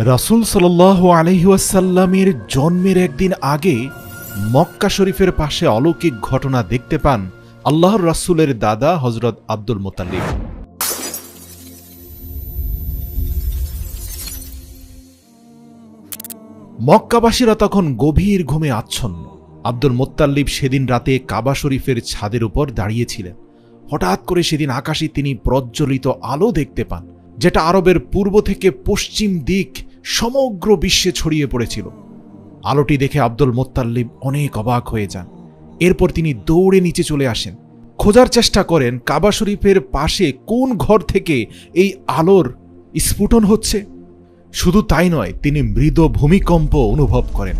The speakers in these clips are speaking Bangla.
রাসূল সাল্লাল্লাহু আলাইহি ওয়াসাল্লামের জন্মের একদিন আগে মক্কা শরীফের পাশে অলৌকিক ঘটনা দেখতে পান আল্লাহর রাসূলের দাদা হযরত আব্দুল মুত্তালিব। মক্কাবাসীরা তখন গভীর ঘুমে আচ্ছন্ন। আব্দুল মুত্তালিব সেদিন রাতে কাবা শরীফের ছাদের উপর দাঁড়িয়েছিলেন। হঠাৎ করে সেদিন আকাশে তিনি প্রজ্বলিত আলো দেখতে পান, যেটা আরবের পূর্ব থেকে পশ্চিম দিক সমগ্র বিশ্বে ছড়িয়ে পড়েছিল। আলোটি দেখে আব্দুল মুত্তালিব অনেক অবাক হয়ে যান। এরপর তিনি দৌড়ে নিচে চলে আসেন, খোঁজার চেষ্টা করেন কাবা শরীফের পাশে কোন ঘর থেকে এই আলোর স্ফুটন হচ্ছে। শুধু তাই নয়, তিনি মৃদু ভূমিকম্প অনুভব করেন।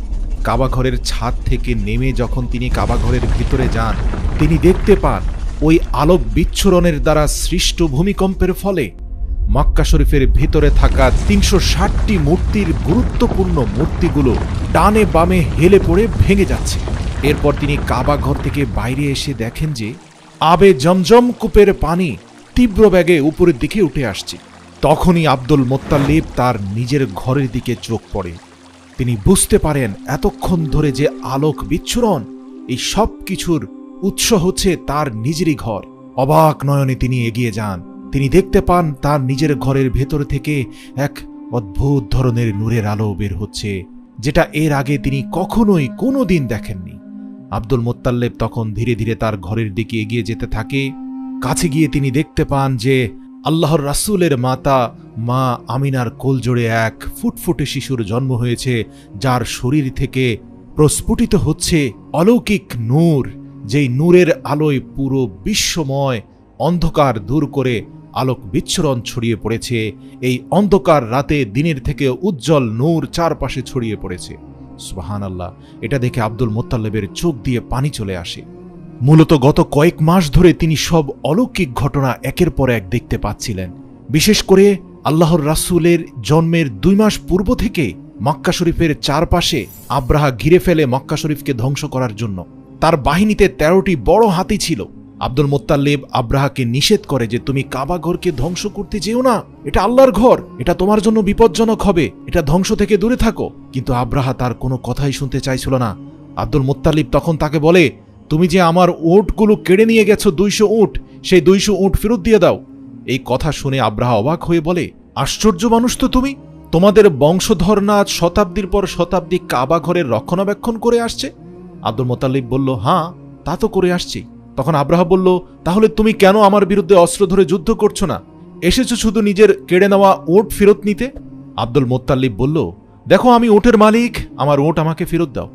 কাবা ঘরের ছাদ থেকে নেমে যখন তিনি কাবা ঘরের ভিতরে যান, তিনি দেখতে পান ওই আলোক বিচ্ছুরণের দ্বারা সৃষ্ট ভূমিকম্পের ফলে মক্কা শরীফের ভিতরে থাকা ৩৬০টি মূর্তির গুরুত্বপূর্ণ মূর্তিগুলো ডানে বামে হেলে পড়ে ভেঙে যাচ্ছে। এরপর তিনি কাবা ঘর থেকে বাইরে এসে দেখেন যে আবে জমজম কূপের পানি তীব্র বেগে উপরের দিকে উঠে আসছে। তখনই আব্দুল মুত্তালিব তার নিজের ঘরের দিকে চোখ পড়ে। তিনি বুঝতে পারেন এতক্ষণ ধরে যে আলোক বিচ্ছুরণ, এই সব কিছুর উৎস হচ্ছে তার নিজেরই ঘর। অবাক নয়নে তিনি এগিয়ে যান। তিনি দেখতে পান তার নিজের ঘরের ভেতর থেকে এক অদ্ভুত ধরনের নূরের আলো বের হচ্ছে, যেটা এর আগে তিনি কখনোই কোনোদিন দেখেননি। আব্দুল মুত্তালিব তখন ধীরে ধীরে তার ঘরের দিকে এগিয়ে যেতে থাকে। কাছে গিয়ে তিনি দেখতে পান যে আল্লাহর রাসূলের মাতা মা আমিনার কোলজোড়ে এক ফুটফুটে শিশুর জন্ম হয়েছে, যার শরীর থেকে প্রস্ফুটিত হচ্ছে অলৌকিক নূর, যেই নূরের আলোয় পুরো বিশ্বময় অন্ধকার দূর করে আলোক বিচ্ছুরণ ছড়িয়ে পড়েছে। এই অন্ধকার রাতে দিনের থেকে উজ্জ্বল নূর চারপাশে ছড়িয়ে পড়েছে। সুবহানাল্লাহ! এটা দেখে আব্দুল মুত্তালিবের চোখ দিয়ে পানি চলে আসে। মূলত গত কয়েক মাস ধরে তিনি সব অলৌকিক ঘটনা একের পর এক দেখতে পাচ্ছিলেন। বিশেষ করে আল্লাহর রাসূলের জন্মের ২ মাস পূর্ব থেকে মক্কা শরীফের চারপাশে আব্রাহা ঘিরে ফেলে মক্কা শরীফকে ধ্বংস করার জন্য। তার বাহিনীতে ১৩টি বড় হাতি ছিল। আব্দুল মুত্তালিব আব্রাহাকে নিষেধ করে যে তুমি কাবা ঘরকে ধ্বংস করতে যেও না, এটা আল্লাহর ঘর, এটা তোমার জন্য বিপজ্জনক হবে, এটা ধ্বংস থেকে দূরে থাকো। কিন্তু আব্রাহা তার কোনো কথাই শুনতে চাইছিল না। আব্দুল মুত্তালিব তখন তাকে বলে, তুমি যে আমার উটগুলো কেড়ে নিয়ে গেছো ২০০ উট, সেই ২০০ উট ফেরত দিয়ে দাও। এই কথা শুনে আব্রাহা অবাক হয়ে বলে, আশ্চর্য মানুষ তো তুমি! তোমাদের বংশধর না আজ শতাব্দীর পর শতাব্দী কাবা ঘরের রক্ষণাবেক্ষণ করে আসছে? আব্দুল মুত্তালিব বলল, হ্যাঁ, তা তো করে আসছি। তখন আব্রাহা বলল, তাহলে তুমি কেন আমার বিরুদ্ধে অস্ত্র ধরে যুদ্ধ করছো না? এসেছো শুধু নিজের কেড়ে নেওয়া উট ফেরত নিতে? আব্দুল মুত্তালিব বলল, দেখো, আমি উটের মালিক, আমার উট আমাকে ফেরত দাও।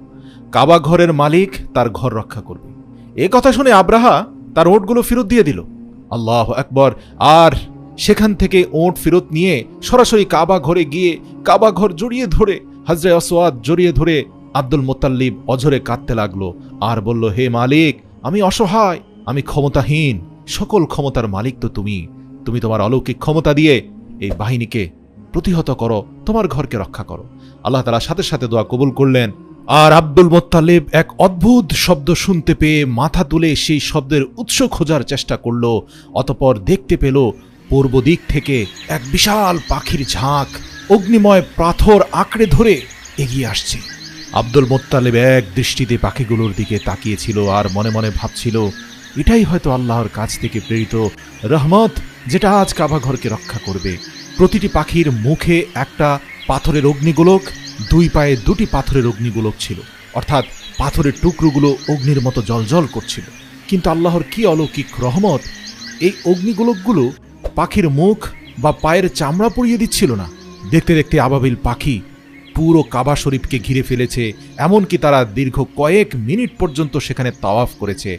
কাবা ঘরের মালিক তার ঘর রক্ষা করবে। এ কথা শুনে আব্রাহা তার উটগুলো ফেরত দিয়ে দিল। আল্লাহু আকবার! আর সেখান থেকে উট ফেরত নিয়ে সরাসরি কাবা ঘরে গিয়ে কাবা ঘর জড়িয়ে ধরে, হজরে আসওয়াদ জড়িয়ে ধরে আব্দুল মুত্তালিব অঝরে কাঁদতে লাগলো আর বলল, হে মালিক, আমি অসহায়, আমি ক্ষমতাহীন, সকল ক্ষমতার মালিক তো তুমি। তুমি তোমার অলৌকিক ক্ষমতা দিয়ে এই বাহিনীকে প্রতিহত করো, তোমার ঘরকে রক্ষা করো। আল্লাহ তাআলা সাথে সাথে দোয়া কবুল করলেন। আর আব্দুল মুত্তালিব এক অদ্ভুত শব্দ শুনতে পেয়ে মাথা তুলে সেই শব্দের উৎস খোঁজার চেষ্টা করল। অতঃপর দেখতে পেল পূর্ব দিক থেকে এক বিশাল পাখির ঝাঁক অগ্নিময় পাথর আঁকড়ে ধরে এগিয়ে আসছে। আব্দুল মুত্তালিব এক দৃষ্টিতে পাখিগুলোর দিকে তাকিয়েছিল আর মনে মনে ভাবছিল, এটাই হয়তো আল্লাহর কাছ থেকে প্রেরিত রহমত, যেটা আজ কাবা ঘরকে রক্ষা করবে। প্রতিটি পাখির মুখে একটা পাথরের অগ্নিগোলক, 2 পায়ে 2টি পাথরের অগ্নিগোলক ছিল, অর্থাৎ পাথরের টুকরোগুলো অগ্নির মতো জ্বলজ্বল করছিল। কিন্তু আল্লাহর কি অলৌকিক রহমত, এই অগ্নিগোলকগুলো পাখির মুখ বা পায়ের চামড়া পুড়িয়ে দিচ্ছিল না। দেখতে দেখতে আবাবিল পাখি পুরো কাবা শরীফকে ঘিরে ফেলেছে। এমনকি তারা দীর্ঘ কয়েক মিনিট পর্যন্ত সেখানে তাওয়াফ করেছে।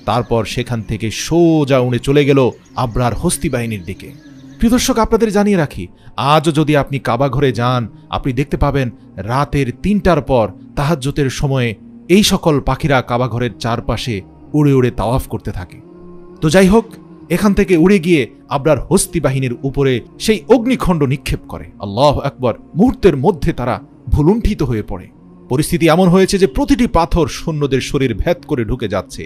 তারপর সেখান থেকে সোজা উড়ে চলে গেল আব্রাহার হস্তি বাহিনীর দিকে। প্রিয় দর্শক, আপনাদের জানিয়ে রাখি, আজও যদি আপনি কাবা ঘরে যান, আপনি দেখতে পাবেন রাতের ৩টার পর তাহাজ্জুদের সময়ে এই সকল পাখিরা কাবা ঘরের চারপাশে উড়ে উড়ে তাওয়াফ করতে থাকে। তো যাই হোক, এখান থেকে উড়ে গিয়ে আব্রাহার হস্তি বাহিনীর উপরে সেই অগ্নিখণ্ড নিক্ষেপ করে। আল্লাহু আকবার! মুহূর্তের মধ্যে তারা ভুলুণ্ঠিত হয়ে পড়ে। পরিস্থিতি এমন হয়েছে যে প্রতিটি পাথর সৈন্যদের শরীর ভেদ করে ঢুকে যাচ্ছে।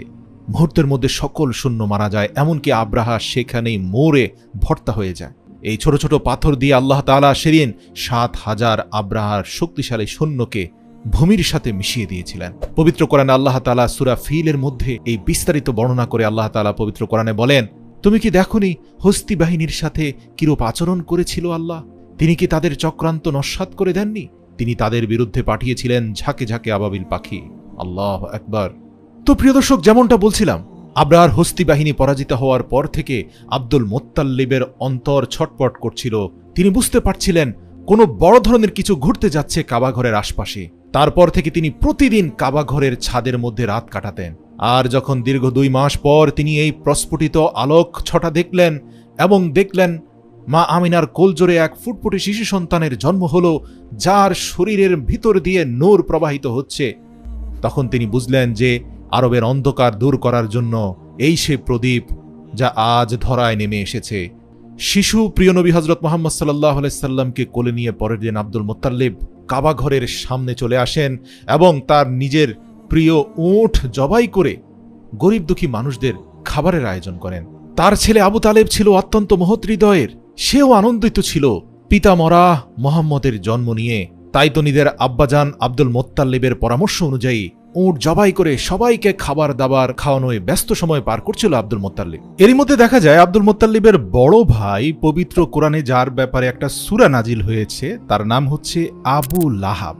মুহূর্তের মধ্যে সকল সৈন্য মারা যায়, এমনকি আব্রাহা সেখানেই মরে ভর্তা হয়ে যায়। এই ছোট ছোট পাথর দিয়ে আল্লাহ তাআলা সেদিন ৭,০০০ আব্রাহার শক্তিশালী সৈন্যকে ভূমির সাথে মিশিয়ে দিয়েছিলেন। পবিত্র কোরআনে আল্লাহ তাআলা সূরা ফিলের মধ্যে এই বিস্তারিত বর্ণনা করে আল্লাহ তাআলা পবিত্র কোরআনে বলেন, তুমি কি দেখোনি হস্তি বাহিনীর সাথে কিরূপ আচরণ করেছিল আল্লাহ? তিনি কি তাদের চক্রান্ত নস্যাৎ করে দেননি? তিনি তাদের বিরুদ্ধে পাঠিয়েছিলেন ঝাঁকে ঝাঁকে আবাবিল পাখি। আল্লাহু আকবার। তো প্রিয় দর্শক, যেমনটা বলছিলাম, আব্রাহার হস্তি বাহিনী পরাজিত হওয়ার পর থেকে আব্দুল মুত্তালিবের অন্তর ছটপট করছিল। তিনি বুঝতে পারছিলেন কোনো বড় ধরনের কিছু ঘটতে যাচ্ছে কাবা ঘরের আশপাশে। তারপর থেকে তিনি প্রতিদিন কাবা ঘরের ছাদের মধ্যে রাত কাটাতেন। আর যখন দীর্ঘ 2 মাস পর তিনি এই প্রস্ফুটিত আলোক ছটা দেখলেন এবং দেখলেন মা আমিনার কোলজোরে এক ফুটফুটে শিশু সন্তানের জন্ম হলো, যার শরীরের ভিতর দিয়ে নূর প্রবাহিত হচ্ছে, তখন তিনি বুঝলেন যে আরবের অন্ধকার দূর করার জন্য এই সে প্রদীপ যা আজ ধরায় নেমে এসেছে। শিশু প্রিয় নবী হযরত মুহাম্মদ সাল্লাল্লাহু আলাইহি সাল্লামকে কোলে নিয়ে পরের দিন আব্দুল মুত্তালিব কাবা ঘরের সামনে চলে আসেন এবং তার নিজের প্রিয় উট জবাই করে গরিব দুঃখী মানুষদের খাবারের আয়োজন করেন। তার ছেলে আবু তালেব ছিল অত্যন্ত মহৎ হৃদয়ের। সেও আনন্দিত ছিল পিতা মরা মোহাম্মদের জন্ম নিয়ে। তাই তো নিজের আব্বাজান আব্দুল মুত্তালিবের পরামর্শ অনুযায়ী উট জবাই করে সবাইকে খাবার দাবার খাওয়ানোয় ব্যস্ত সময় পার করছিল আব্দুল মুত্তালিব। এরই মধ্যে দেখা যায় আব্দুল মুত্তালিবের বড় ভাই পবিত্র কোরআনে যার ব্যাপারে একটা সূরা নাজিল হয়েছে, তার নাম হচ্ছে আবু লাহাব।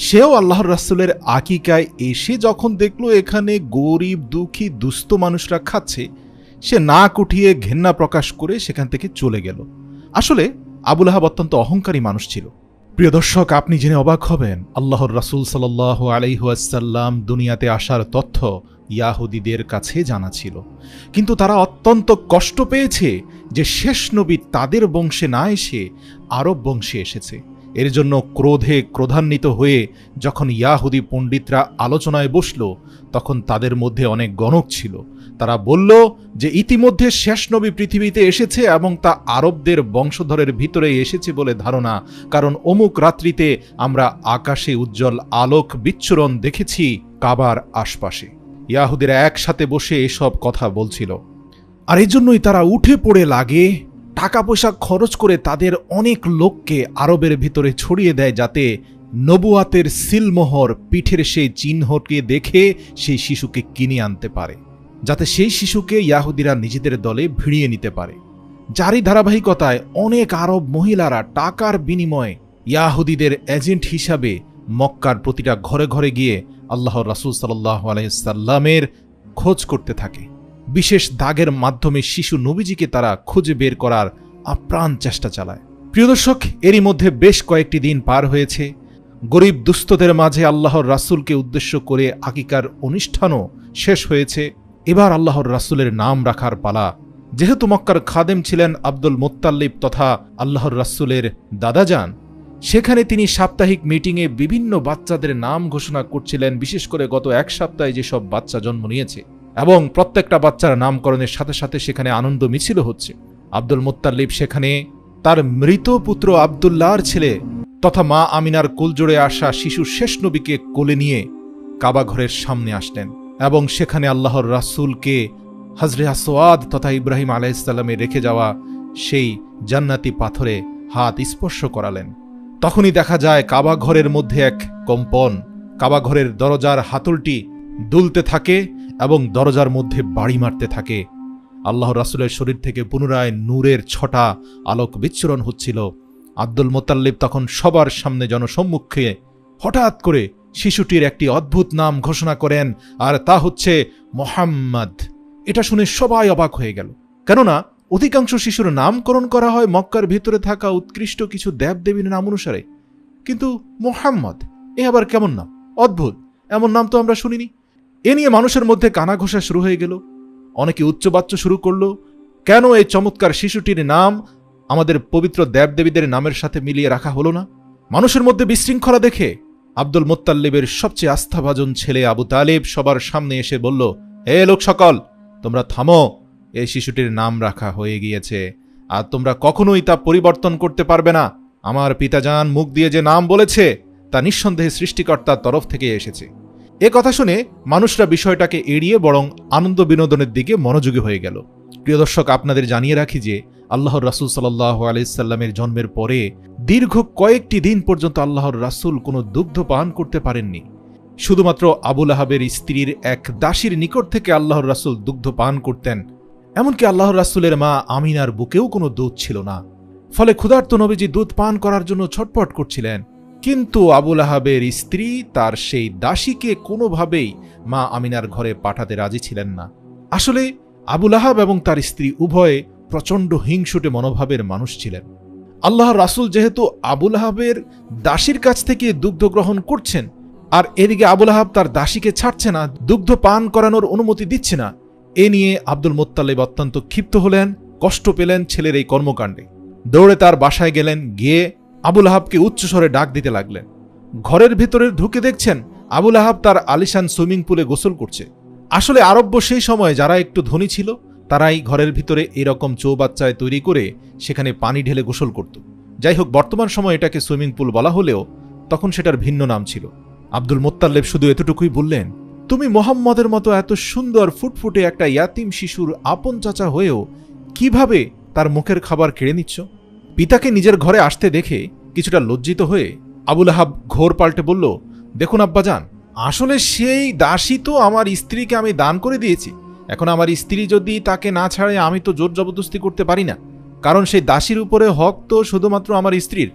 সেও আল্লাহর রাসূলের আকিকায় এসে যখন দেখল এখানে গরিব দুঃখী দুস্থ মানুষরা খাচ্ছে, সে নাক উঠিয়ে ঘেন্না প্রকাশ করে সেখান থেকে চলে গেল। আসলে আবু লাহাব অত্যন্ত অহংকারী মানুষ ছিল। প্রিয় দর্শক, আপনি জেনে অবাক হবেন, আল্লাহর রাসূল সাল্লাল্লাহু আলাইহি ওয়াসাল্লাম দুনিয়াতে আসার তথ্য ইয়াহুদীদের কাছে জানা ছিল, কিন্তু তারা অত্যন্ত কষ্ট পেয়েছে যে শেষ নবী তাদের বংশে না এসে আরব বংশে এসেছে। এর জন্য ক্রোধে ক্রোধান্বিত হয়ে যখন ইয়াহুদী পণ্ডিতরা আলোচনায় বসল, তখন তাদের মধ্যে অনেক গণক ছিল। তারা বলল যে ইতিমধ্যে শেষ নবী পৃথিবীতে এসেছে এবং তা আরবদের বংশধরের ভিতরে এসেছে বলে ধারণা, কারণ অমুক রাত্রিতে আমরা আকাশে উজ্জ্বল আলোক বিচ্ছুরণ দেখেছি কাবার আশপাশে। ইয়াহুদীরা একসাথে বসে এসব কথা বলছিল, আর এই জন্যই তারা উঠে পড়ে লাগে টাকা পয়সা খরচ করে তাদের অনেক লোককে আরবের ভিতরে ছড়িয়ে দেয়, যাতে নবুয়াতের সিলমোহর পিঠের সেই চিহ্নকে দেখে সেই শিশুকে কিনে আনতে পারে, যাতে সেই শিশুকে ইয়াহুদীরা নিজেদের দলে ভিড়িয়ে নিতে পারে। যারই ধারাবাহিকতায় অনেক আরব মহিলারা টাকার বিনিময়ে ইয়াহুদীদের এজেন্ট হিসাবে মক্কার প্রতিটা ঘরে ঘরে গিয়ে আল্লাহর রাসূল সাল্লাল্লাহু আলাইহি সাল্লামের খোঁজ করতে থাকে। বিশেষ দাগের মাধ্যমে শিশু নবীজিকে তারা খুঁজে বের করার আপ্রাণ চেষ্টা চালায়। প্রিয় দর্শক, এরই মধ্যে বেশ কয়েকটি দিন পার হয়েছে। গরিব দুস্থদের মাঝে আল্লাহর রাসূলকে উদ্দেশ্য করে আকিকার অনুষ্ঠানও শেষ হয়েছে। এবার আল্লাহর রাসূলের নাম রাখার পালা। যেহেতু মক্কার খাদেম ছিলেন আব্দুল মুত্তালিব তথা আল্লাহর রাসূলের দাদাজান, সেখানে তিনি সাপ্তাহিক মিটিংয়ে বিভিন্ন বাচ্চাদের নাম ঘোষণা করছিলেন, বিশেষ করে গত 1 সপ্তাহে যেসব বাচ্চা জন্ম নিয়েছে, এবং প্রত্যেকটা বাচ্চার নামকরণের সাথে সাথে সেখানে আনন্দ মিছিল হচ্ছে। আব্দুল মুত্তালিব সেখানে তার মৃত পুত্র আব্দুল্লাহর ছেলে তথা মা আমিনার কোলজোড়ে আসা শিশু শেষ নবীকে কোলে নিয়ে কাবা ঘরের সামনে আসলেন এবং সেখানে আল্লাহর রাসূলকে হযরত আসওয়াদ তথা ইব্রাহিম আলাইহিস সালামের রেখে যাওয়া সেই জান্নাতি পাথরে হাত স্পর্শ করালেন। তখনই দেখা যায় কাবা ঘরের মধ্যে এক কম্পন। কাবা ঘরের দরজার হাতলটি দুলতে থাকে এবং দরজার মধ্যে বাড়ি মারতে থাকে। আল্লাহর রাসূলের শরীর থেকে পুনরায় নূরের ছটা আলোক বিচ্ছুরণ হচ্ছিল। আব্দুল মুত্তালিব তখন সবার সামনে জনসম্মুখে হঠাৎ করে শিশুটির একটি অদ্ভুত নাম ঘোষণা করেন, আর তা হচ্ছে মুহাম্মদ। এটা শুনে সবাই অবাক হয়ে গেল, কেননা অধিকাংশ শিশুর নামকরণ করা হয় মক্কার ভিতরে থাকা উৎকৃষ্ট কিছু দেবদেবীর নাম অনুসারে, কিন্তু মুহাম্মদ এ আবার কেমন নাম? অদ্ভুত, এমন নাম তো আমরা শুনিনি। এ নিয়ে মানুষের মধ্যে কানাঘোষা শুরু হয়ে গেল। অনেকে উচ্চবাচ্য শুরু করলো, কেন এই চমৎকার শিশুটির নাম আমাদের পবিত্র দেবদেবীদের নামের সাথে মিলিয়ে রাখা হলো না? মানুষের মধ্যে বিশৃঙ্খলা দেখে আব্দুল মুত্তালিবের সবচেয়ে আস্থাভাজন ছেলে আবু তালেব সবার সামনে এসে বলল, হে লোক সকল, তোমরা থামো। এই শিশুটির নাম রাখা হয়ে গিয়েছে, আর তোমরা কখনোই তা পরিবর্তন করতে পারবে না। আমার পিতাজান মুখ দিয়ে যে নাম বলেছে তা নিঃসন্দেহে সৃষ্টিকর্তার তরফ থেকে এসেছে। এ কথা শুনে মানুষরা বিষয়টাকে এড়িয়ে বরং আনন্দ বিনোদনের দিকে মনোযোগী হয়ে গেল। প্রিয় দর্শক, আপনাদের জানিয়ে রাখি যে আল্লাহর রাসূল সাল্লাল্লাহু আলাইহি সাল্লামের জন্মের পরে দীর্ঘ কয়েকটি দিন পর্যন্ত আল্লাহর রাসূল কোনো দুগ্ধ পান করতে পারেননি। শুধুমাত্র আবু লাহাবের স্ত্রীর এক দাসীর নিকট থেকে আল্লাহর রাসূল দুগ্ধ পান করতেন। এমনকি আল্লাহর রাসূলের মা আমিনার বুকেও কোনো দুধ ছিল না। ফলে ক্ষুধার্ত নবীজি দুধ পান করার জন্য ছটফট করছিলেন। কিন্তু আবু লাহাবের স্ত্রী তার সেই দাসীকে কোনোভাবেই মা আমিনার ঘরে পাঠাতে রাজি ছিলেন না। আসলে আবু লাহাব এবং তার স্ত্রী উভয়ে প্রচণ্ড হিংসুটে মনোভাবের মানুষ ছিলেন। আল্লাহর রাসূল যেহেতু আবু লাহাবের দাসীর কাছ থেকে দুগ্ধ গ্রহণ করছেন, আর এদিকে আবু লাহাব তার দাসীকে ছাড়ছে না, দুগ্ধ পান করানোর অনুমতি দিচ্ছে না, এ নিয়ে আব্দুল মুত্তালিব অত্যন্ত ক্ষিপ্ত হলেন, কষ্ট পেলেন ছেলের এই কর্মকাণ্ডে। দৌড়ে তার বাসায় গেলেন, গিয়ে আবু লাহাবকে উচ্চস্বরে ডাক দিতে লাগলেন। ঘরের ভিতরে ঢুকে দেখছেন আবু লাহাব তার আলিশান সুইমিং পুলে গোসল করছে। আসলে আরব্য সেই সময় যারা একটু ধনী ছিল তারাই ঘরের ভিতরে এরকম চৌবাচ্চায় তৈরি করে সেখানে পানি ঢেলে গোসল করত। যাই হোক, বর্তমান সময় এটাকে সুইমিং পুল বলা হলেও তখন সেটার ভিন্ন নাম ছিল। আব্দুল মুত্তালিব শুধু এতটুকুই বললেন, তুমি মোহাম্মদের মতো এত সুন্দর ফুটফুটে একটা ইয়াতিম শিশুর আপন চাচা হয়েও কিভাবে তার মুখের খাবার কেড়ে নিচ্ছ? পিতাকে নিজের ঘরে আসতে দেখে কিছুটা লজ্জিত হয়ে আবু লাহাব ঘোর পাল্টে বলল, দেখুন আব্বাজান, আসলে সেই দাসী তো আমার স্ত্রীকে আমি দান করে দিয়েছি। এখন আমার স্ত্রী যদি তাকে না ছাড়ে আমি তো জোর জবরদস্তি করতে পারি না, কারণ সেই দাসীর উপরে হক তো শুধুমাত্র আমার স্ত্রীর।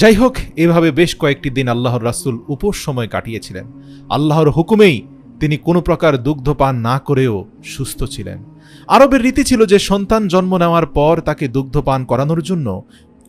যাই হোক, এভাবে বেশ কয়েকটি দিন আল্লাহর রাসূল উপোস সময় কাটিয়েছিলেন। আল্লাহর হুকুমেই তিনি কোনো প্রকার দুগ্ধ পান না করেও সুস্থ ছিলেন। আরবের রীতি ছিল যে সন্তান জন্ম নেওয়ার পর তাকে দুগ্ধ পান করানোর জন্য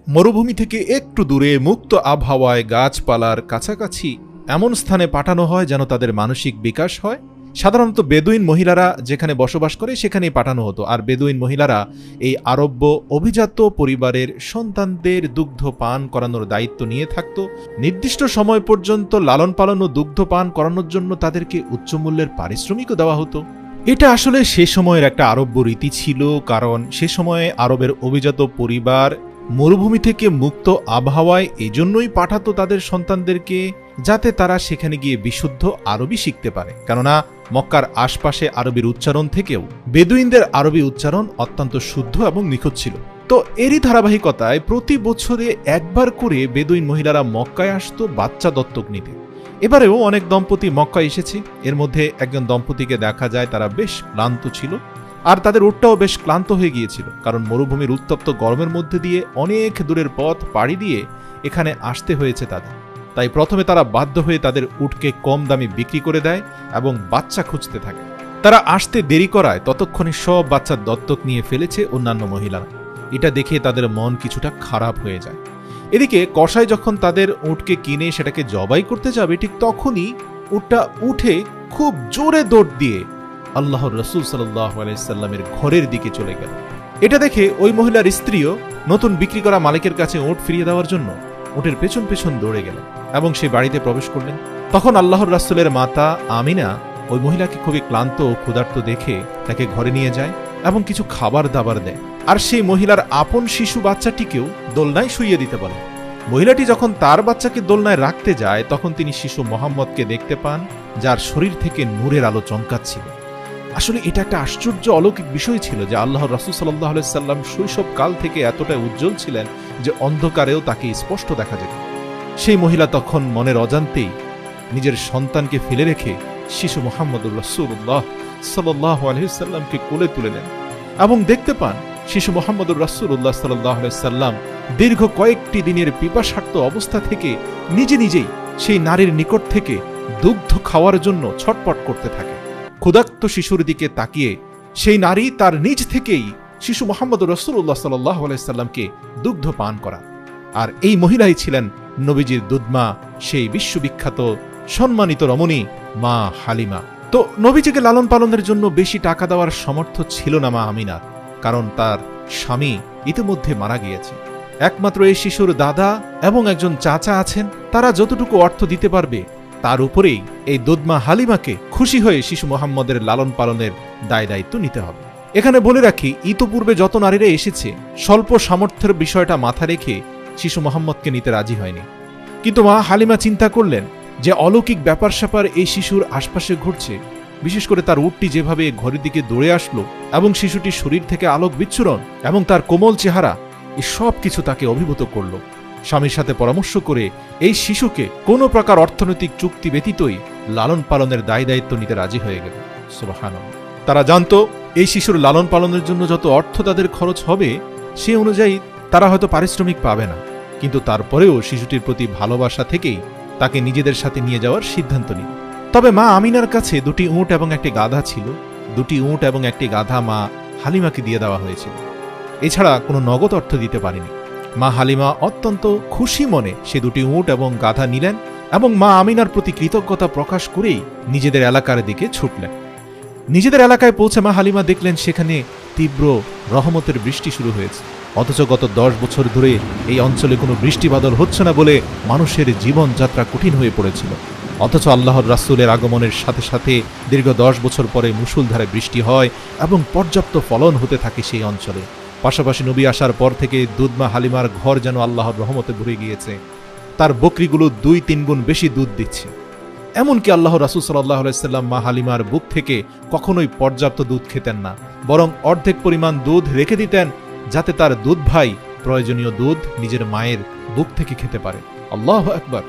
মরুভূমি থেকে একটু দূরে মুক্ত আবহাওয়ায় গাছপালার কাছাকাছি এমন স্থানে পাঠানো হয় যেন তাদের মানসিক বিকাশ হয়। সাধারণত বেদুইন মহিলারা যেখানে বসবাস করে সেখানেই পাঠানো হতো, আর বেদুইন মহিলারা এই আরব্য অভিজাত পরিবারের সন্তানদের দুগ্ধ পান করানোর দায়িত্ব নিয়ে থাকত। নির্দিষ্ট সময় পর্যন্ত লালন পালন ও দুগ্ধ পান করানোর জন্য তাদেরকে উচ্চমূল্যের পারিশ্রমিকও দেওয়া হতো। এটা আসলে সে সময়ের একটা আরব্য রীতি ছিল, কারণ সে সময়ে আরবের অভিজাত পরিবার মরুভূমি থেকে মুক্ত আবহাওয়ায় এজন্যই পাঠাতো তাদের সন্তানদেরকে, যাতে তারা সেখানে গিয়ে বিশুদ্ধ আরবি শিখতে পারে। কেননা মক্কার আশপাশে আরবির উচ্চারণ থেকেও বেদুইনদের আরবি উচ্চারণ অত্যন্ত শুদ্ধ এবং নিখুঁত ছিল। তো এরই ধারাবাহিকতায় প্রতি বছরে একবার করে বেদুইন মহিলারা মক্কায় আসতো বাচ্চা দত্তক নিতে। এবারেও অনেক দম্পতি মক্কায় এসেছে। এর মধ্যে একজন দম্পতিকে দেখা যায় তারা বেশ ক্লান্ত ছিল, আর তাদের উটটাও বেশ ক্লান্ত হয়ে গিয়েছিল, কারণ মরুভূমির উত্তপ্ত গরমের মধ্যে দিয়ে অনেক দূরের পথ পাড়ি দিয়ে এখানে আসতে হয়েছে তাদের। তাই প্রথমে তারা বাধ্য হয়ে তাদের উটকে কম দামে বিক্রি করে দেয় এবং বাচ্চা খুঁজতে থাকে। তারা আসতে দেরি করায় ততক্ষণে সব বাচ্চা দত্তক নিয়ে ফেলেছে অন্যান্য মহিলারা। এটা দেখে তাদের মন কিছুটা খারাপ হয়ে যায়। এদিকে কসাই যখন তাদের উটকে কিনে সেটাকে জবাই করতে যাবে, ঠিক তখনই উটটা উঠে খুব জোরে দৌড় দিয়ে আল্লাহর রাসূল সাল্লাল্লাহু আলাইহি সাল্লামের ঘরের দিকে চলে গেল। এটা দেখে ওই মহিলার স্ত্রীও নতুন বিক্রি করা মালিকের কাছে উট ফিরিয়ে দেওয়ার জন্য উটের পেছন পেছন দৌড়ে গেলেন এবং সেই বাড়িতে প্রবেশ করলেন। তখন আল্লাহর রাসূলের মাতা আমিনা ওই মহিলাকে খুবই ক্লান্ত ও ক্ষুধার্ত দেখে তাকে ঘরে নিয়ে যায় এবং কিছু খাবার দাবার দেয়, আর সেই মহিলার আপন শিশু বাচ্চাটিকেও দোলনায় শুইয়ে দিতে বলে। মহিলাটি যখন তার বাচ্চাকে দোলনায় রাখতে যায় তখন তিনি শিশু মোহাম্মদকে দেখতে পান, যার শরীর থেকে নূরের আলো চমকাচ্ছিল। আসলে এটা একটা আশ্চর্য অলৌকিক বিষয় ছিল যে আল্লাহর রাসূল সাল্লাল্লাহু আলাইহি সাল্লাম শৈশব কাল থেকে এতটা উজ্জ্বল ছিলেন যে অন্ধকারেও তাকে স্পষ্ট দেখা যেত। সেই মহিলা তখন মনের অজান্তেই নিজের সন্তানকে ফেলে রেখে শিশু মুহাম্মদুর রাসূলুল্লাহ সাল্লাল্লাহু আলাইহি সাল্লামকে কোলে তুলে নেন এবং দেখতে পান শিশু মুহাম্মদুর রাসূলুল্লাহ সাল্লাল্লাহু আলাইহি সাল্লাম দীর্ঘ কয়েকটি দিনের পিপাসার্ত অবস্থা থেকে নিজে নিজেই সেই নারীর নিকট থেকে দুগ্ধ খাওয়ার জন্য ছটপট করতে থাকে। ক্ষুধার্ত শিশুর দিকে তাকিয়ে সেই নারী তার নিজ থেকেই শিশু মুহাম্মদুর রাসূলুল্লাহ সাল্লাল্লাহু আলাইহি সাল্লামকে দুগ্ধ পান করান। আর এই মহিলাই ছিলেন নবীজির দুধমা, সেই বিশ্ববিখ্যাত সম্মানিত রমণী মা হালিমা। তো নবীজিকে লালন পালনের জন্য বেশি টাকা দেওয়ার সামর্থ্য ছিল না মা আমিনার, কারণ তার স্বামী ইতিমধ্যে মারা গিয়েছে। একমাত্র এই শিশুর দাদা এবং একজন চাচা আছেন, তারা যতটুকু অর্থ দিতে পারবে তার উপরেই এই দুধমা হালিমাকে খুশি হয়ে শিশু মুহাম্মদের লালন পালনের দায় দায়িত্ব নিতে হবে। এখানে বলে রাখি, ইতোপূর্বে যত নারীরা এসেছে স্বল্প সামর্থ্যের বিষয়টা মাথা রেখে শিশু মুহাম্মদকে নিতে রাজি হয়নি। কিন্তু মা হালিমা চিন্তা করলেন যে অলৌকিক ব্যাপার স্যাপার এই শিশুর আশপাশে ঘটছে, বিশেষ করে তার উটটি যেভাবে ঘরের দিকে দৌড়ে আসলো এবং শিশুটির শরীর থেকে আলোক বিচ্ছুরণ এবং তার কোমল চেহারা, এই সব কিছু তাকে অভিভূত করল। স্বামীর সাথে পরামর্শ করে এই শিশুকে কোনো প্রকার অর্থনৈতিক চুক্তি ব্যতীতই লালন পালনের দায় দায়িত্ব নিতে রাজি হয়ে গেল। সুবহানাল্লাহ। তারা জানতো এই শিশুর লালন পালনের জন্য যত অর্থ তাদের খরচ হবে সে অনুযায়ী তারা হয়তো পারিশ্রমিক পাবে না, কিন্তু তারপরেও শিশুটির প্রতি ভালোবাসা থেকেই তাকে নিজেদের সাথে নিয়ে যাওয়ার সিদ্ধান্ত নিল। তবে মা আমিনার কাছে 2টি উট এবং একটি গাধা ছিল। 2টি উট এবং একটি গাধা মা হালিমাকে দিয়ে দেওয়া হয়েছিল। এছাড়া কোনো নগদ অর্থ দিতে পারেনি। মা হালিমা অত্যন্ত খুশি মনে সে 2টি উট এবং গাধা নিলেন এবং মা আমিনার প্রতি কৃতজ্ঞতা প্রকাশ করেই নিজেদের এলাকার দিকে ছুটলেন। নিজেদের এলাকায় পৌঁছে মা হালিমা দেখলেন সেখানে তীব্র রহমতের বৃষ্টি শুরু হয়েছে, অথচ গত 10 বছর ধরে এই অঞ্চলে কোনো বৃষ্টি বাদল হচ্ছে না বলে মানুষের জীবনযাত্রা কঠিন হয়ে পড়েছিল। অথচ আল্লাহর রাসূলের আগমনের সাথে সাথে দীর্ঘ 10 বছর পরে মুষলধারে বৃষ্টি হয় এবং পর্যাপ্ত ফলন হতে থাকে সেই অঞ্চলে। পাশাপাশি নবী আসার পর থেকে দুধমা হালিমার ঘর যেন আল্লাহর রহমতে ভরে গিয়েছে। তার বকরিগুলো 2-3 গুণ বেশি দুধ দিচ্ছে। এমনকি আল্লাহ রাসূল সাল্লাল্লাহু আলাইহি সাল্লাম মা হালিমার বুক থেকে কখনোই পর্যাপ্ত দুধ খেতেন না, বরং অর্ধেক পরিমাণ দুধ রেখে দিতেন যাতে তার দুধ ভাই প্রয়োজনীয় দুধ নিজের মায়ের বুক থেকে খেতে পারে। আল্লাহু আকবার।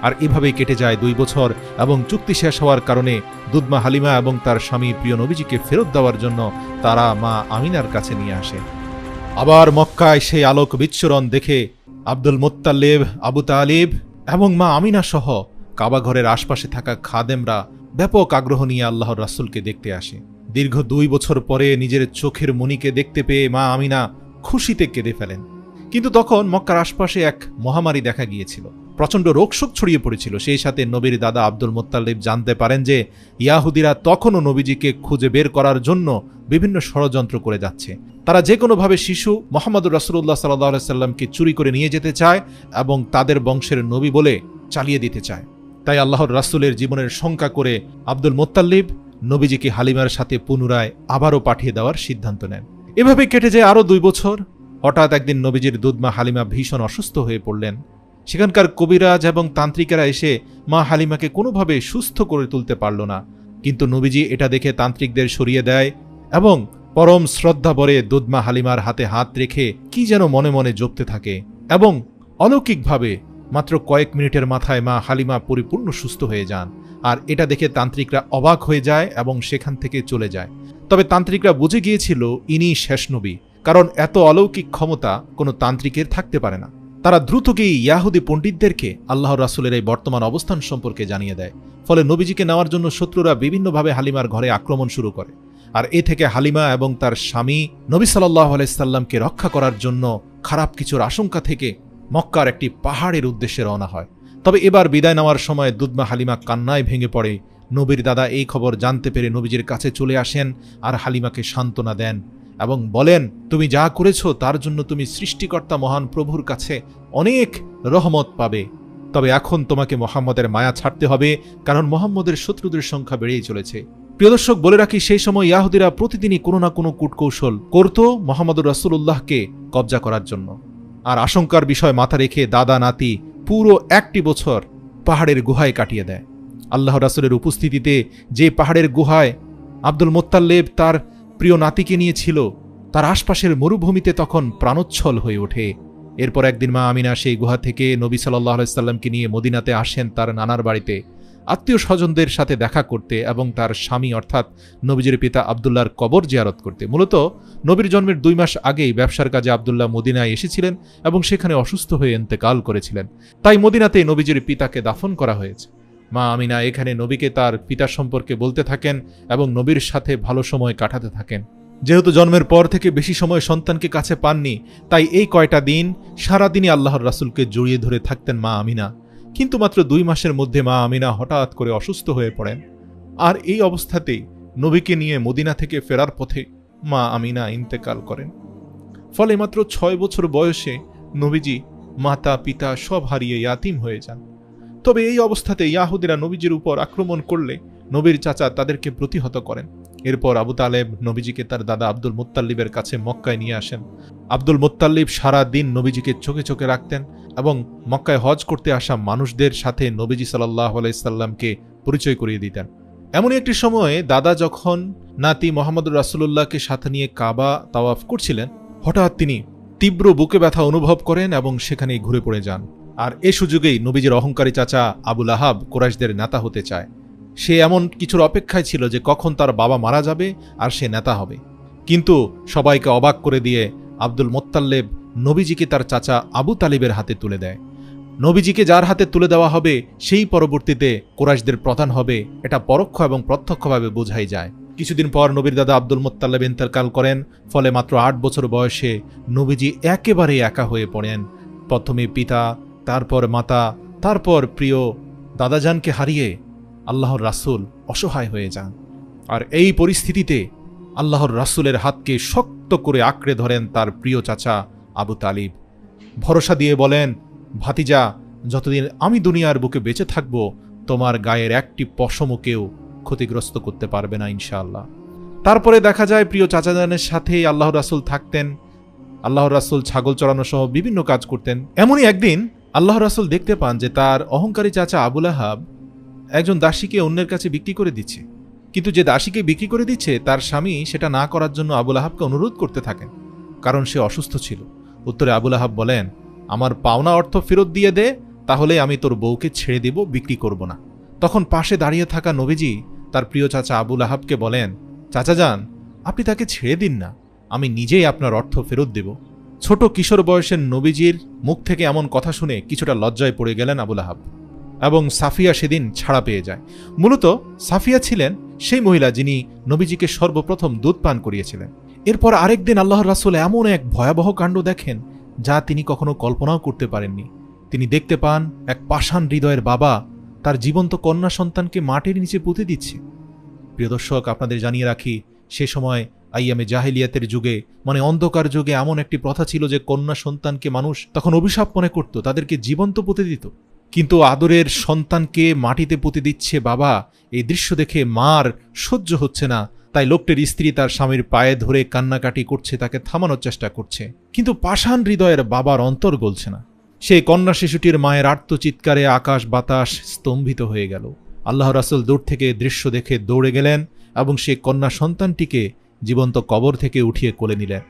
আর এভাবেই কেটে যায় 2 বছর এবং চুক্তি শেষ হওয়ার কারণে দুধমা হালিমা এবং তার স্বামী প্রিয় নবীজিকে ফেরত দেওয়ার জন্য তারা মা আমিনার কাছে নিয়ে আসে। আবার মক্কায় সেই আলোক বিচ্ছুরণ দেখে আব্দুল মুত্তালিব, আবু তালিব এবং মা আমিনা সহ কাবা ঘরের আশপাশে থাকা খাদেমরা ব্যাপক আগ্রহ নিয়ে আল্লাহর রাসূলকে দেখতে আসে। দীর্ঘ 2 বছর পরে নিজের চোখের মণিকে দেখতে পেয়ে মা আমিনা খুশিতে কেঁদে ফেলেন। কিন্তু তখন মক্কার আশপাশে এক মহামারী দেখা গিয়েছিল, প্রচণ্ড রোগশোক ছড়িয়ে পড়েছিল। সেই সাথে নবীর দাদা আব্দুল মুত্তালিব জানতে পারেন যে ইয়াহুদিরা তখনও নবীজিকে খুঁজে বের করার জন্য বিভিন্ন ষড়যন্ত্র করে যাচ্ছে। তারা যে কোনোভাবে শিশু মুহাম্মদুর রাসূলুল্লাহ সাল্লাল্লাহু আলাইহি সাল্লামকে চুরি করে নিয়ে যেতে চায় এবং তাদের বংশের নবী বলে চালিয়ে দিতে চায়। তাই আল্লাহর রাসূলের জীবনের শঙ্কা করে আব্দুল মুত্তালিব নবীজিকে হালিমার সাথে পুনরায় আবারও পাঠিয়ে দেওয়ার সিদ্ধান্ত নেন। এভাবে কেটে যায় আরও 2 বছর। হঠাৎ একদিন নবীজির দুধমা হালিমা ভীষণ অসুস্থ হয়ে পড়লেন। সেখানকার কবিরাজ এবং তান্ত্রিকেরা এসে মা হালিমাকে কোনোভাবে সুস্থ করে তুলতে পারল না। কিন্তু নবীজি এটা দেখে তান্ত্রিকদের সরিয়ে দেয় এবং পরম শ্রদ্ধাভরে দুধমা হালিমার হাতে হাত রেখে কি যেন মনে মনে জপতে থাকে এবং অলৌকিকভাবে মাত্র কয়েক মিনিটের মাথায় মা হালিমা পরিপূর্ণ সুস্থ হয়ে যান। আর এটা দেখে তান্ত্রিকরা অবাক হয়ে যায় এবং সেখান থেকে চলে যায়। তবে তান্ত্রিকরা বুঝে গিয়েছিল ইনি শেষ নবী, কারণ এত অলৌকিক ক্ষমতা কোনো তান্ত্রিকের থাকতে পারে না। তারা দ্রুত গিয়ে ইয়াহুদি পণ্ডিতদেরকে আল্লাহর রাসূলের এই বর্তমান অবস্থান সম্পর্কে জানিয়ে দেয়। ফলে নবীজিকে নেওয়ার জন্য শত্রুরা বিভিন্নভাবে হালিমার ঘরে আক্রমণ শুরু করে। আর এ থেকে হালিমা এবং তার স্বামী নবী সাল্লাল্লাহু আলাইহি সাল্লামকে রক্ষা করার জন্য খারাপ কিছুর আশঙ্কা থেকে মক্কার একটি পাহাড়ের উদ্দেশ্যে রওনা হয়। তবে এবার বিদায় নেওয়ার সময় দুধমা হালিমা কান্নায় ভেঙে পড়ে। নবীর দাদা এই খবর জানতে পেরে নবীজির কাছে চলে আসেন আর হালিমাকে সান্ত্বনা দেন এবং বলেন, তুমি যা করেছ তার জন্য তুমি সৃষ্টিকর্তা মহান প্রভুর কাছে অনেক রহমত পাবে। তবে এখন তোমাকে মুহাম্মদের মায়া ছাড়তে হবে, কারণ মুহাম্মদের শত্রুদের সংখ্যা বেড়েই চলেছে। প্রিয় দর্শক, বলে রাখি সেই সময় ইয়াহুদিরা প্রতিদিনই কোনো না কোনো কূটকৌশল করত মুহাম্মদুর রাসূলুল্লাহকে কবজা করার জন্য। আর আশঙ্কার বিষয় মাথা রেখে দাদা নাতি পুরো 1টি বছর পাহাড়ের গুহায় কাটিয়ে দেয়। আল্লাহ রাসূলের উপস্থিতিতে যে পাহাড়ের গুহায় আব্দুল মুত্তালিব তার প্রিয় নাতিকে নিয়েছিল, তার আশপাশের মরুভূমিতে তখন প্রাণোচ্ছল হয়ে ওঠে। এরপর একদিন মা আমিনা সেই গুহা থেকে নবী সাল্লাল্লাহু আলাইহি সাল্লামকে নিয়ে মদিনাতে আসেন তার নানার বাড়িতে আত্মীয় স্বজনদের সাথে দেখা করতে এবং তার স্বামী অর্থাৎ নবীজির পিতা আব্দুল্লাহর কবর জিয়ারত করতে। মূলত নবীর জন্মের 2 মাস আগেই ব্যবসার কাজে আব্দুল্লাহ মদিনায় এসেছিলেন এবং সেখানে অসুস্থ হয়ে ইন্তেকাল করেছিলেন। তাই মদিনাতে নবীজির পিতাকে দাফন করা হয়েছে। মা আমিনা এখানে নবীকে তার পিতা সম্পর্কে বলতে থাকেন এবং নবীর সাথে ভালো সময় কাটাতে থাকেন। যেহেতু জন্মের পর থেকে বেশি সময় সন্তানকে কাছে পাননি, তাই এই কয়টা দিন সারাদিনই আল্লাহর রাসূলকে জড়িয়ে ধরে থাকতেন মা আমিনা। কিন্তু মাত্র 2 মাসের মধ্যে মা আমিনা হঠাৎ করে অসুস্থ হয়ে পড়েন। আর এই অবস্থাতেই নবীকে নিয়ে মদিনা থেকে ফেরার পথে মা আমিনা ইন্তেকাল করেন। ফলে মাত্র 6 বছর বয়সে নবীজি মাতা পিতা সব হারিয়ে ইয়াতিম হয়ে যান। তবে এই অবস্থাতে ইয়াহুদিরা নবীজির উপর আক্রমণ করলে নবীর চাচা তাদেরকে প্রতিহত করেন। এরপর আবু তালেব নবীজিকে তার দাদা আব্দুল মুত্তালিবের কাছে মক্কায় নিয়ে আসেন। আব্দুল মুত্তালিব সারা দিন নবীজিকে চোখে চোখে রাখতেন এবং মক্কায় হজ করতে আসা মানুষদের সাথে নবীজি সাল্লাল্লাহু আলাইহি সাল্লামকে পরিচয় করিয়ে দিতেন। এমনই একটি সময়ে দাদা যখন নাতি মোহাম্মদুর রাসূলুল্লাহকে সাথে নিয়ে কাবা তাওয়াফ করছিলেন, হঠাৎ তিনি তীব্র বুকে ব্যথা অনুভব করেন এবং সেখানেই ঘুরে পড়ে যান। আর এ সুযোগেই নবীজির অহংকারী চাচা আবু লাহাব কুরাইশদের নেতা হতে চায়। সে এমন কিছুর অপেক্ষায় ছিল যে কখন তার বাবা মারা যাবে আর সে নেতা হবে। কিন্তু সবাইকে অবাক করে দিয়ে আব্দুল মোত্তালেব নবীজিকে তার চাচা আবু তালিবের হাতে তুলে দেয়। নবীজিকে যার হাতে তুলে দেওয়া হবে সেই পরবর্তীতে কুরাইশদের প্রধান হবে, এটা পরোক্ষ এবং প্রত্যক্ষভাবে বোঝাই যায়। কিছুদিন পর নবীর দাদা আব্দুল মোত্তালেব ইন্তেকাল করেন। ফলে মাত্র ৮ বছর বয়সে নবীজি একেবারে একা হয়ে পড়েন। প্রথমে পিতা, তারপর মাতা, তারপর প্রিয় দাদাজানকে হারিয়ে আল্লাহর রাসূল অসহায় হয়ে যান। আর এই পরিস্থিতিতে আল্লাহর রাসূলের হাতকে শক্ত করে আঁকড়ে ধরেন তার প্রিয় চাচা আবু তালিব। ভরসা দিয়ে বলেন, ভাতিজা, যতদিন আমি দুনিয়ার বুকে বেঁচে থাকব তোমার গায়ের একটি পশমও কেউ ক্ষতিগ্রস্ত করতে পারবে না ইনশাআল্লাহ। তারপরে দেখা যায় প্রিয় চাচাজানের সাথে আল্লাহর রাসূল থাকতেন। আল্লাহর রাসূল ছাগল চড়ানো সহ বিভিন্ন কাজ করতেন। এমনই একদিন আল্লাহর রাসূল দেখতে পান যে তার অহংকারী চাচা আবু লাহাব একজন দাসীকে অন্যের কাছে বিক্রি করে দিচ্ছে। কিন্তু যে দাসীকে বিক্রি করে দিচ্ছে তার স্বামী সেটা না করার জন্য আবু লাহাবকে অনুরোধ করতে থাকেন, কারণ সে অসুস্থ ছিল। উত্তরে আবু লাহাব বলেন, আমার পাওনা অর্থ ফেরত দিয়ে দে, তাহলে আমি তোর বউকে ছেড়ে দিব, বিক্রি করব না। তখন পাশে দাঁড়িয়ে থাকা নবীজি তার প্রিয় চাচা আবু লাহাবকে বলেন, চাচা যান, আপনি তাকে ছেড়ে দিন না, আমি নিজেই আপনার অর্থ ফেরত দেব। ছোট কিশোর বয়সের নবীজির মুখ থেকে এমন কথা শুনে কিছুটা লজ্জায় পড়ে গেলেন আবু লাহাব, এবং সাফিয়া সেদিন ছাড়া পেয়ে যায়। মূলত সাফিয়া ছিলেন সেই মহিলা যিনি নবীজিকে সর্বপ্রথম দুধ পান করিয়েছিলেন। এরপর আরেকদিন আল্লাহর রাসূল এমন এক ভয়াবহ কাণ্ড দেখেন যা তিনি কখনো কল্পনাও করতে পারেননি। তিনি দেখতে পান এক পাষাণ হৃদয়ের বাবা তার জীবন্ত কন্যা সন্তানকে মাটির নিচে পুঁতে দিচ্ছে। প্রিয় দর্শক, আপনাদের জানিয়ে রাখি, সে সময় আইয়ামে জাহিলিয়াতের যুগে, মানে অন্ধকার যুগে, এমন একটি প্রথা ছিল যে কন্যা সন্তানকে মানুষ তখন অভিশাপ মনে করত, তাদেরকে জীবন্ত পুঁতে দিত। কিন্তু আদরের সন্তানকে মাটিতে পুঁতে দিচ্ছে বাবা, এই দৃশ্য দেখে মার সহ্য হচ্ছে না। তাই লোকটির স্ত্রী তার স্বামীর পায়ে ধরে কান্নাকাটি করছে, তাকে থামানোর চেষ্টা করছে। কিন্তু পাষাণ হৃদয়ের বাবার অন্তর গলছে না। সেই কন্যা শিশুটির মায়ের আর্তচিৎকারে আকাশ বাতাস স্তম্ভিত হয়ে গেল। আল্লাহ রাসূল দূর থেকে দৃশ্য দেখে দৌড়ে গেলেন এবং সেই কন্যা সন্তানটিকে জীবন্ত কবর থেকে উঠিয়ে কোলে নিলেন।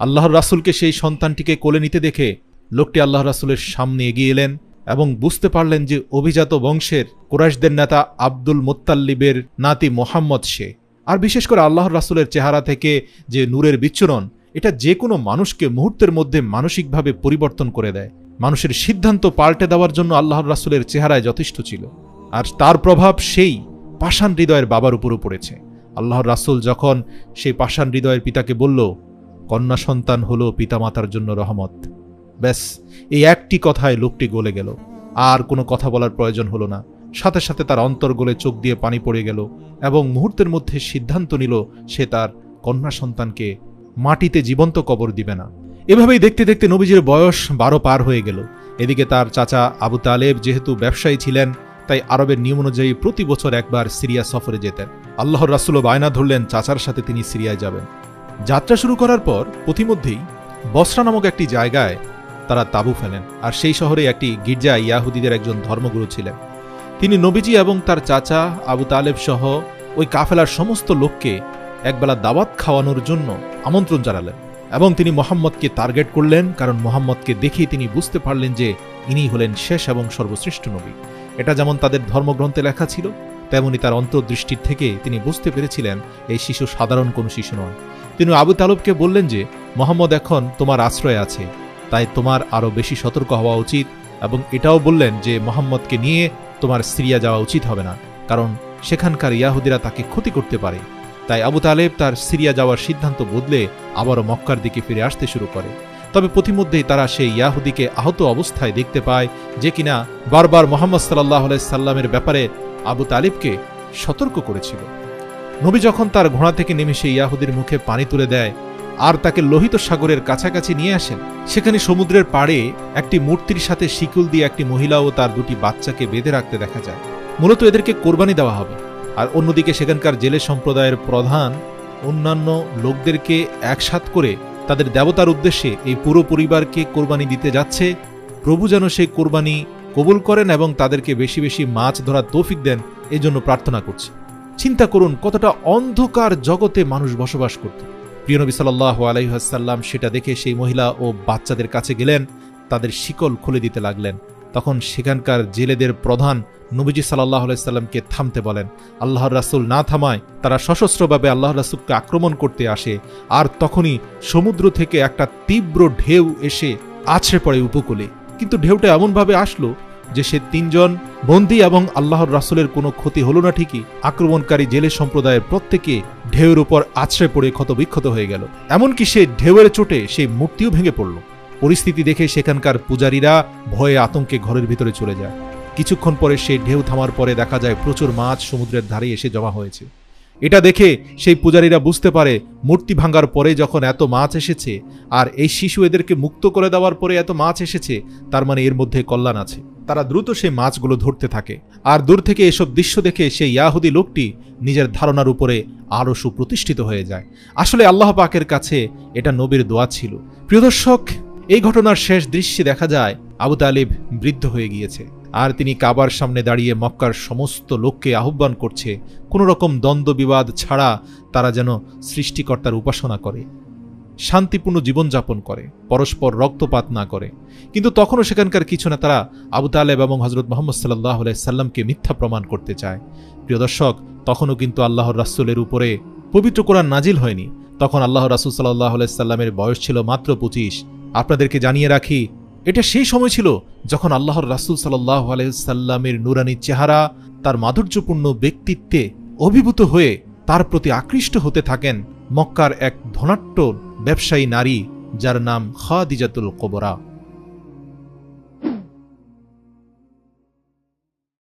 আল্লাহর রাসূলকে সেই সন্তানটিকে কোলে নিতে দেখে লোকটি আল্লাহ রাসূলের সামনে এগিয়ে এলেন এবং বুঝতে পারলেন যে অভিজাত বংশের কুরাইশদের নেতা আব্দুল মুত্তালিবের নাতি মোহাম্মদ সে। আর বিশেষ করে আল্লাহর রাসূলের চেহারা থেকে যে নূরের বিচ্ছুরণ, এটা যে কোনো মানুষকে মুহূর্তের মধ্যে মানসিকভাবে পরিবর্তন করে দেয়। মানুষের সিদ্ধান্ত পাল্টে দেওয়ার জন্য আল্লাহর রাসূলের চেহারায় যথেষ্ট ছিল। আর তার প্রভাব সেই পাষাণ হৃদয়ের বাবার উপরও পড়েছে। আল্লাহর রাসূল যখন সেই পাষাণ হৃদয়ের পিতাকে বলল, কন্যা সন্তান হলো পিতামাতার জন্য রহমত, ব্যাস এই একটি কথায় লোকটি গলে গেল। আর কোনো কথা বলার প্রয়োজন হলো না। সাথে সাথে তার অন্তর গলে চোখ দিয়ে পানি পড়ে গেল এবং মুহূর্তের মধ্যে সিদ্ধান্ত নিল সে তার কন্যা সন্তানকে মাটিতে জীবন্ত কবর দিবে না। এভাবেই দেখতে দেখতে নবীজির বয়স 12 পার হয়ে গেল। এদিকে তার চাচা আবু তালেব যেহেতু ব্যবসায়ী ছিলেন, তাই আরবের নিয়ম অনুযায়ী প্রতি বছর একবার সিরিয়া সফরে যেতেন। আল্লাহর রাসূলও বায়না ধরলেন চাচার সাথে তিনি সিরিয়ায় যাবেন। যাত্রা শুরু করার পর পথিমধ্যেই বসরা নামক একটি জায়গায় তারা তাঁবু ফেলেন। আর সেই শহরে একটি গির্জায় ইয়াহুদীদের একজন ধর্মগুরু ছিলেন। তিনি নবীজি এবং তার চাচা আবু তালেব সহ ওই কাফেলার সমস্ত লোককে একবেলা দাওয়াত খাওয়ানোর জন্য আমন্ত্রণ জানালেন এবং তিনি মুহাম্মদকে টার্গেট করলেন, কারণ মুহাম্মদকে দেখেই তিনি বুঝতে পারলেন যে ইনি হলেন শেষ এবং সর্বশ্রেষ্ঠ নবী। এটা যেমন তাদের ধর্মগ্রন্থে লেখা ছিল, তেমনি তার অন্তর্দৃষ্টির থেকে তিনি বুঝতে পেরেছিলেন এই শিশু সাধারণ কোনো শিশু নয়। তিনি আবু তালেবকে বললেন যে মুহাম্মদ এখন তোমার আশ্রয়ে আছে, তাই তোমার আরও বেশি সতর্ক হওয়া উচিত, এবং এটাও বললেন যে মুহাম্মদকে নিয়ে তোমার সিরিয়া যাওয়া উচিত হবে না, কারণ সেখানকার ইয়াহুদিরা তাকে ক্ষতি করতে পারে। তাই আবু তালেব তার সিরিয়া যাওয়ার সিদ্ধান্ত বদলে আবারও মক্কার দিকে ফিরে আসতে শুরু করে। তবে পথিমধ্যেই তারা সেই ইয়াহুদিকে আহত অবস্থায় দেখতে পায়, যে কিনা বারবার মুহাম্মদ সাল্লাল্লাহু আলাইহি সাল্লামের ব্যাপারে আবু তালেবকে সতর্ক করেছিল। নবী যখন তার ঘোড়া থেকে নেমে সেই ইয়াহুদির মুখে পানি তুলে দেয় আর তাকে লোহিত সাগরের কাছাকাছি নিয়ে আসেন, সেখানে সমুদ্রের পাড়ে একটি মূর্তির সাথে শিকল দিয়ে একটি মহিলা ও তার 2টি বাচ্চাকে বেঁধে রাখতে দেখা যায়। মূলত এদেরকে কোরবানি দেওয়া হবে। আর অন্যদিকে সেখানকার জেলে সম্প্রদায়ের প্রধান অন্যান্য লোকদেরকে একসাথ করে তাদের দেবতার উদ্দেশ্যে এই পুরো পরিবারকে কোরবানি দিতে যাচ্ছে। প্রভু যেন সেই কোরবানি কবুল করেন এবং তাদেরকে বেশি বেশি মাছ ধরার তৌফিক দেন, এই জন্য প্রার্থনা করছে। চিন্তা করুন কতটা অন্ধকার জগতে মানুষ বসবাস করত। প্রিয় নবী সাল্লাল্লাহু আলাইহি ওয়াসাল্লাম সেটা দেখে সেই মহিলা ও বাচ্চাদের কাছে গেলেন, তাদের শিকল খুলে দিতে লাগলেন। তখন সেখানকার জেলেদের প্রধান নবীজি সাল্লাল্লাহু আলাইহি ওয়াসাল্লামকে থামতে বলেন। আল্লাহর রাসূল না থামায় তারা সশস্ত্রভাবে আল্লাহর রাসূলকে আক্রমণ করতে আসে, আর তখনই সমুদ্র থেকে একটা তীব্র ঢেউ এসে আছড়ে পড়ে উপকূলে। কিন্তু ঢেউটা এমনভাবে আসলো যে সে তিনজন বন্দী এবং আল্লাহর রাসূলের কোনো ক্ষতি হলো না। ঠিকই আক্রমণকারী জেলে সম্প্রদায়ের প্রত্যেকে ঢেউয়ের উপর আছড়ে পড়ে ক্ষতবিক্ষত হয়ে গেল। এমনকি সে ঢেউয়ের চোটে সেই মূর্তিও ভেঙে পড়ল। পরিস্থিতি দেখে সেখানকার পূজারীরা ভয়ে আতঙ্কে ঘরের ভিতরে চলে যায়। কিছুক্ষণ পরে সেই ঢেউ থামার পরে দেখা যায় প্রচুর মাছ সমুদ্রের ধারে এসে জমা হয়েছে। এটা দেখে সেই পূজারীরা বুঝতে পারে মূর্তি ভাঙার পরে যখন এত মাছ এসেছে আর এই শিশু এদেরকে মুক্ত করে দেওয়ার পরে এত মাছ এসেছে, তার মানে এর মধ্যে কল্যাণ আছে। তারা দ্রুত সেই মাছগুলো ধরতে থাকে, আর দূর থেকে এসব দৃশ্য দেখে সেই ইয়াহুদি লোকটি নিজের ধারণার উপরে আরো সুপ্রতিষ্ঠিত হয়ে যায়। আসলে আল্লাহ পাকের কাছে এটা নবীর দোয়া ছিল। প্রিয় দর্শক, এই ঘটনার শেষ দৃশ্যে দেখা যায় আবু তালিব বৃদ্ধ হয়ে গিয়েছে, আর তিনি কাবার সামনে দাঁড়িয়ে মক্কার সমস্ত লোককে আহ্বান করছে কোনো রকম দ্বন্দ্ব বিবাদ ছাড়া তারা যেন সৃষ্টিকর্তার উপাসনা করে, শান্তিপূর্ণ জীবনযাপন করে, পরস্পর রক্তপাত না করে। কিন্তু তখনও সেখানকার কিছু নেতারা আবু তালেব এবং হযরত মুহাম্মদ সাল্লাল্লাহু আলাইহি সাল্লামকে মিথ্যা প্রমাণ করতে চায়। প্রিয় দর্শক, তখনও কিন্তু আল্লাহর রাসূলের উপরে পবিত্র কোরআন নাজিল হয়নি। তখন আল্লাহর রাসূল সাল্লাল্লাহু আলাইহি সাল্লামের বয়স ছিল মাত্র 25। আপনাদেরকে জানিয়ে রাখি, এটা সেই সময় ছিল যখন আল্লাহর রাসূল সাল্লাল্লাহু আলাইহি সাল্লামের নুরানি চেহারা, তার মাধুর্যপূর্ণ ব্যক্তিত্বে অভিভূত হয়ে তার প্রতি আকৃষ্ট হতে থাকেন মক্কার এক ধনাঢ্য ব্যবসায়ী নারী, যার নাম খাদিজাতুল কুবরা।